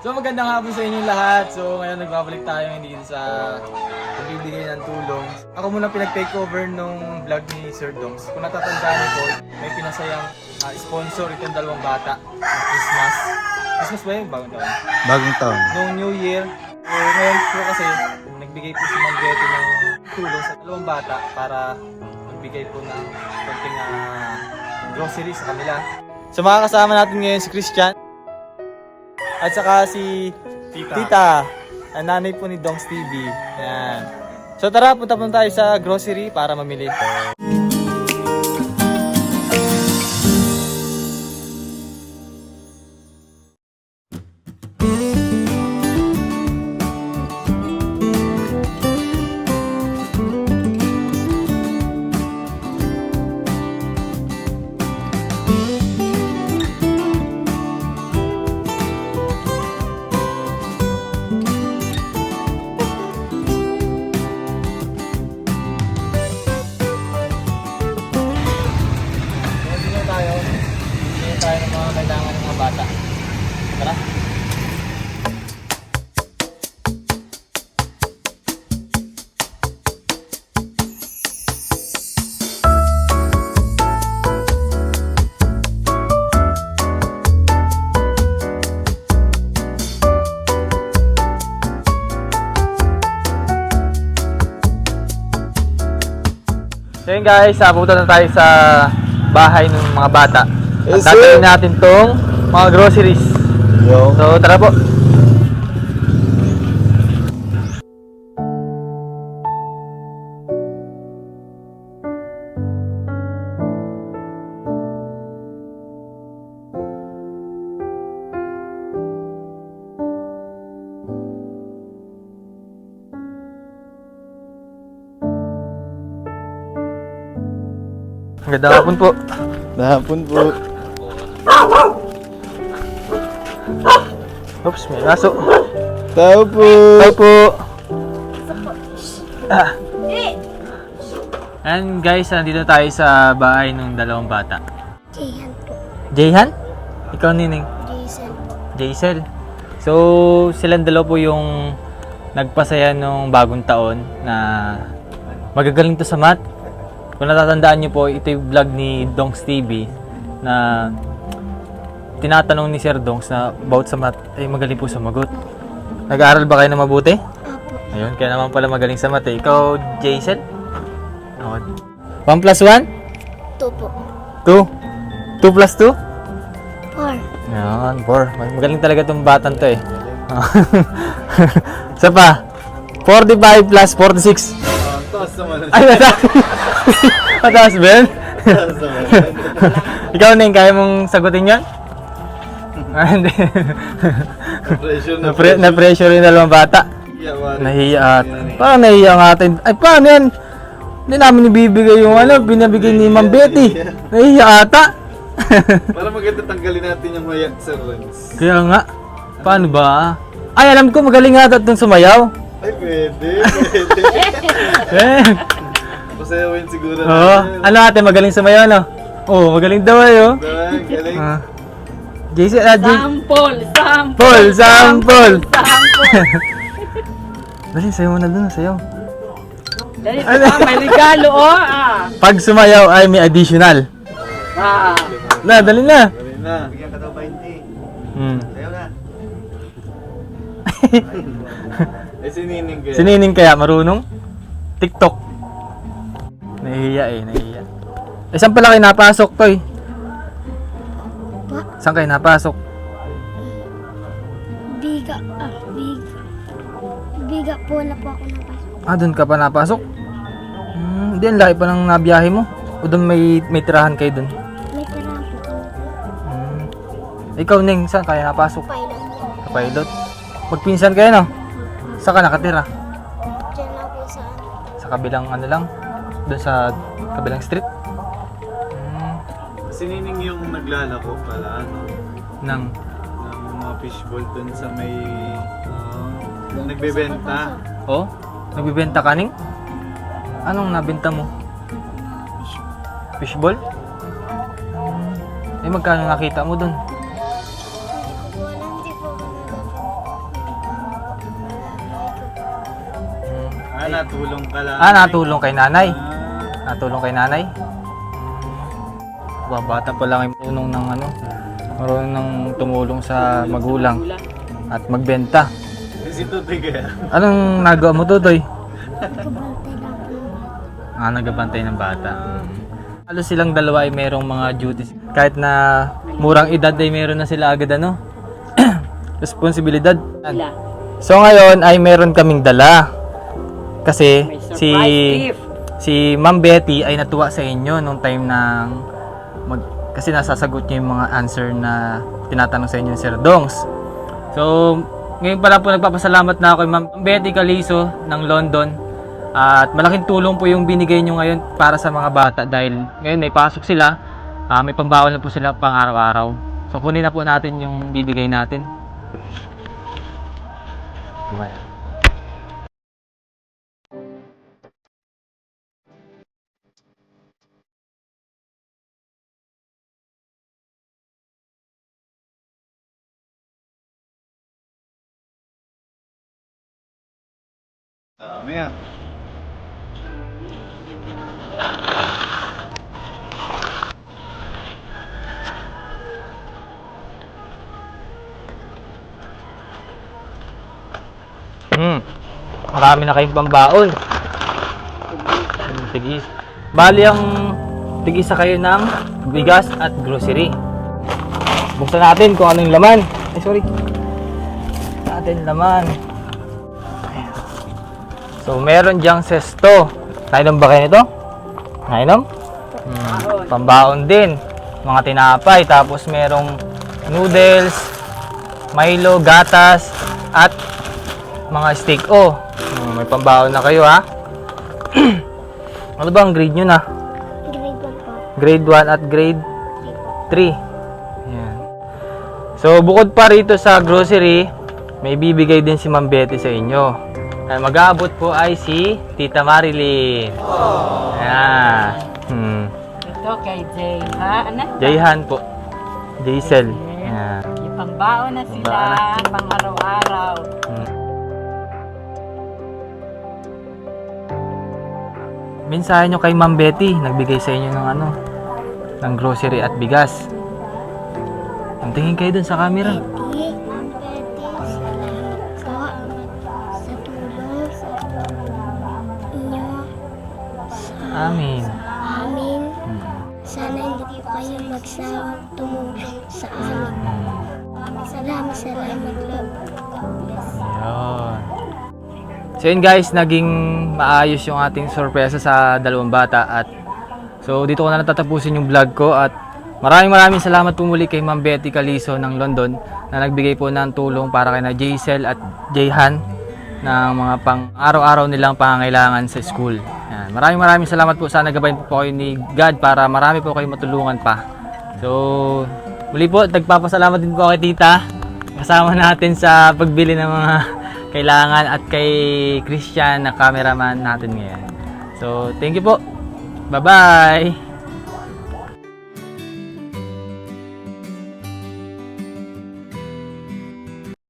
So magandang hapon sa inyong lahat. So ngayon nagbabalik tayo hindi sa pagbibigay ng tulong. Ako muna pinag-take over nung vlog ni Sir Dongs. Kung natatandaan niyo po, may pinasayang sponsor itong dalawang bata ng Christmas. Christmas ba yun? Bagong taon. Bagong taon. Noong New Year. So ngayon po kasi nagbigay po si Ma'am Betty ng tulong sa dalawang bata para magbigay po ng konting groceries sa kanila. So makakasama natin ngayon si Christian. At saka si Tita, ang nanay po ni Dongs TV. Yan. So tara, punta po tayo sa grocery para mamili. Tayo ng mga kailangan ng mga bata. Tara. So yun guys, pupunta na tayo sa bahay ng mga bata. At dadalhin natin tong mga groceries. So tara po. Magandang hapon po. Hapon po. Oops, may aso. Tao po. Tao po. And guys, nandito tayo sa bahay ng dalawang bata. Jayhan po. Jayhan? Ikaw nining? Jason po. Jaisel. So, silang dalawa po yung nagpasaya nung bagong taon na magagaling to sa math. Kung natatandaan nyo po, ito yung vlog ni Dongs TV na tinatanong ni Sir Dongs na about sa math, ay magaling po sumagot. Nag-aaral ba kayo na mabuti? Apo. Ayun, kaya naman pala magaling sa math eh. Ikaw, Jason? Oo. 1 plus 1? 2 po. 2? 2 plus 2? 4. Yan, 4. Magaling talaga itong batang to eh. Isa pa. 45 plus 46. Taas naman. Ay, mataas. Mataas, Ben? Taas naman. Ikaw, Ning, kaya mong sagutin yan? Hindi. Na-pressure yung dalawang bata. Nahiya at. Parang nahiya ang atin. Ay, paano yan? Hindi namin ibibigay yung binabigay ni Ma'am Betty. Nahiya ata. Para maganda tanggalin natin yung mayak, Sir Renz. Kaya nga. Paano ba? Ay, alam ko magaling nga itong sumayaw. Ay, pwede. Eh. Pasayawin siguro Oo. Ano ate, magaling sumayaw, no? Oo, magaling daw ayo. Galing. JC, Sample! Sample! Dali, sayo mo na dun, sayo. Dali, may regalo, oh! Pag sumayaw ay may additional. Na, dali na. Galing na. Bigyan ka daw 20. Hmm. Ayaw na. Eh, sinining kaya. Sinining kaya marunong? TikTok. Nahihiya eh, nahihiya. Eh, saan pala kayo napasok, Toy? Saan kayo napasok? Biga. Biga. Biga po na po ako napasok. Ah, doon ka pa napasok? Hindi, ang laki pa ng nabiyahe mo. O doon may tirahan kayo doon? May tirahan po kami. Ikaw, Ning, saan kayo napasok? Pilot po. Sa pilot. Magpinsan kayo, no? Saan ka nakatira? Diyan na po sa Sa kabilang ano lang? Doon sa kabilang street? Sinining yung naglalako pala, ano? Ng Ng mga fishball dun sa may... nagbebenta. Oh? Nagbibenta ka, Ning? Anong nabenta mo? Fishball? Eh, magkano nakita mo dun? Hindi ko po alam. Hindi po ako natulong ka lang. Natulong kay nanay. Natulong kay nanay. Bata pa lang yung marunong ng marunong ng tumulong sa magulang at magbenta. Si Tutoy kaya. Anong nagawa mo, Tutoy? Kabantay lang po ng bata. Nagabantay ng bata. Halos silang dalawa ay merong mga duties. Kahit na murang edad ay meron na sila agad responsibilidad. Sila. So ngayon ay meron kaming dala. Kasi May surprise gift. si Ma'am Betty ay natuwa sa inyo nung time ng kasi nasasagot niya yung mga answer na tinatanong sa inyo ni Sir Dongs. So ngayon pala po nagpapasalamat na ako kay Ma'am Betty Calizo ng London. At malaking tulong po yung binigay nyo ngayon para sa mga bata dahil ngayon may pasok sila, may pambaon na po sila pang araw-araw. So kunin na po natin yung bibigay natin. Dami ah. Marami na kayong pambaon. Tigis. Bali ang tigisa kayo ng bigas at grocery. Buksan natin kung anong laman. Ay, sorry. Natin laman. Ayan. So, meron diyang sesto. Nainom ba kayo nito? Nainom? Pambaon din. Mga tinapay. Tapos merong noodles, Milo, gatas, at mga steak. May pambaon na kayo ha. Ano ba ang grade nyo na? Grade 1 po. Grade 1 at grade 3. Ayan. So bukod pa rito sa grocery, may bibigay din si Ma'am Betty sa inyo. Ang mag-aabot po ay si Tita Marilyn. Ayan. Ito kay Jay, ha? Ano? Jayhan po. Jaysel. Ayan. Yung pambaon na sila, pang araw-araw. Mensahe nyo kay Ma'am Betty, nagbigay sa inyo ng ng grocery at bigas. Ang tingin kayo dun sa camera. Betty, Ma'am Betty, salamat po sa tulong sa inyo sa Amin. amin. Sana hindi po kayo magsawang tumulong sa amin. Salamat Lord. God bless. Ayun. So yun guys, naging maayos yung ating sorpresa sa dalawang bata at so dito ko na natatapusin yung vlog ko at maraming salamat po muli kay Ma'am Betty Calizo ng London na nagbigay po ng tulong para kay na Jaysel at Jayhan ng mga pang araw-araw nilang pangangailangan sa school. Yan. Maraming salamat po. Sana gabayan po kayo ni God para marami po kayo matulungan pa. So muli po, nagpapasalamat din po kay Tita kasama natin sa pagbili ng mga kailangan at kay Christian na cameraman natin ngayon. So, thank you po. Bye-bye!